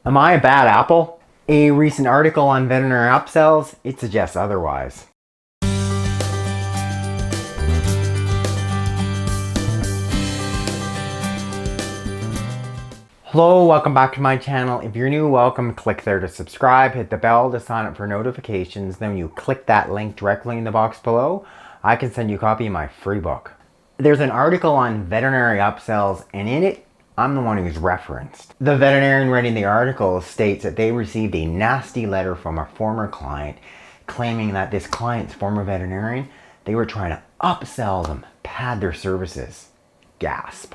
Am I a bad apple? A recent article on veterinary upsells, it suggests otherwise. Hello, welcome back to my channel. If you're new, welcome. Click there to subscribe, hit the bell to sign up for notifications. Then when you click that link directly in the box below, I can send you a copy of my free book. There's an article on veterinary upsells, and in it, I'm the one who's referenced. The veterinarian writing the article states that they received a nasty letter from a former client claiming that this client's former veterinarian, they were trying to upsell them, pad their services. Gasp.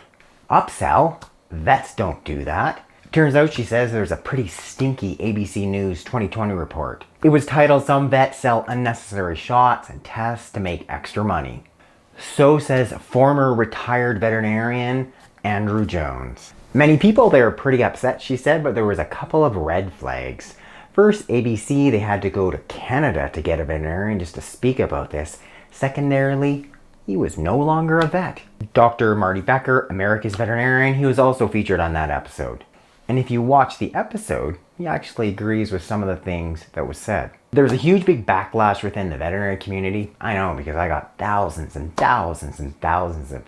Upsell? Vets don't do that. Turns out, she says, there's a pretty stinky ABC News 2020 report. It was titled, "Some Vets Sell Unnecessary Shots and Tests to Make Extra Money." So says former retired veterinarian Andrew Jones. Many people there are pretty upset, she said, but there was a couple of red flags. First, ABC, they had to go to Canada to get a veterinarian just to speak about this. Secondarily, he was no longer a vet. Dr. Marty Becker, America's veterinarian, he was also featured on that episode. And if you watch the episode, he actually agrees with some of the things that was said. There was a huge big backlash within the veterinary community. I know, because I got thousands and thousands and thousands of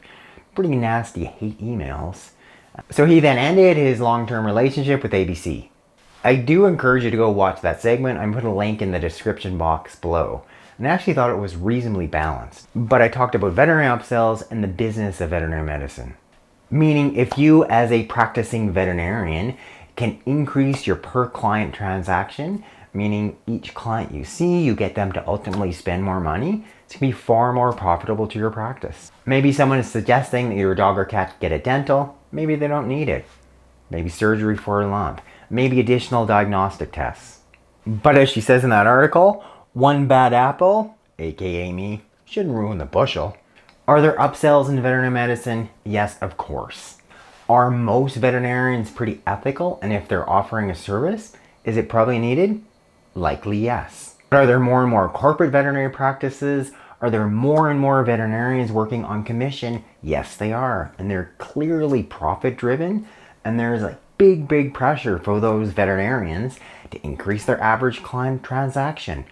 pretty nasty hate emails. So he then ended his long-term relationship with ABC. I do encourage you to go watch that segment. I'm putting a link in the description box below. And I actually thought it was reasonably balanced. But I talked about veterinary upsells and the business of veterinary medicine. Meaning, if you as a practicing veterinarian can increase your per client transaction, meaning each client you see, you get them to ultimately spend more money, it's going to be far more profitable to your practice. Maybe someone is suggesting that your dog or cat get a dental. Maybe they don't need it. Maybe surgery for a lump. Maybe additional diagnostic tests. But as she says in that article, one bad apple, aka me, shouldn't ruin the bushel. Are there upsells in veterinary medicine? Yes, of course. Are most veterinarians pretty ethical? And if they're offering a service, is it probably needed? Likely yes. But are there more and more corporate veterinary practices? Are there more and more veterinarians working on commission? Yes, they are. And they're clearly profit driven. And there's like big pressure for those veterinarians to increase their average client transaction,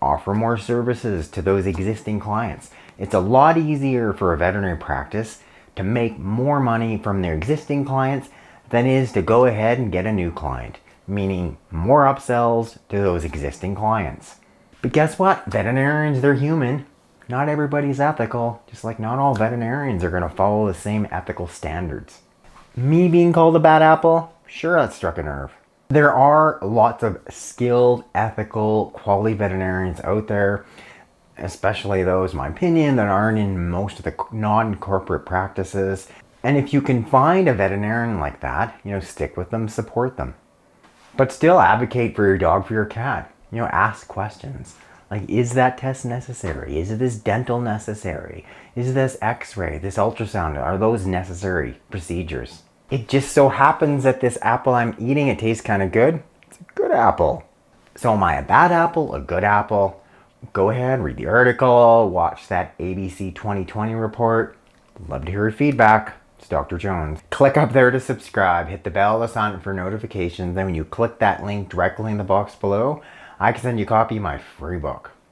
offer more services to those existing clients. It's a lot easier for a veterinary practice to make more money from their existing clients than it is to go ahead and get a new client, meaning more upsells to those existing clients. But guess what? Veterinarians, they're human. Not everybody's ethical, just like not all veterinarians are going to follow the same ethical standards. Me being called a bad apple? Sure, that struck a nerve. There are lots of skilled, ethical, quality veterinarians out there, especially those, in my opinion, that aren't in most of the non-corporate practices. And if you can find a veterinarian like that, stick with them, support them. But still advocate for your dog, for your cat. Ask questions. Like, is that test necessary? Is this dental necessary? Is this x-ray, this ultrasound, are those necessary procedures? It just so happens that this apple I'm eating, it tastes kind of good. It's a good apple. So am I a bad apple, a good apple? Go ahead, read the article, watch that ABC 2020 report. Love to hear your feedback. It's Dr. Jones. Click up there to subscribe, hit the bell to sign up for notifications. Then when you click that link directly in the box below, I can send you a copy of my free book.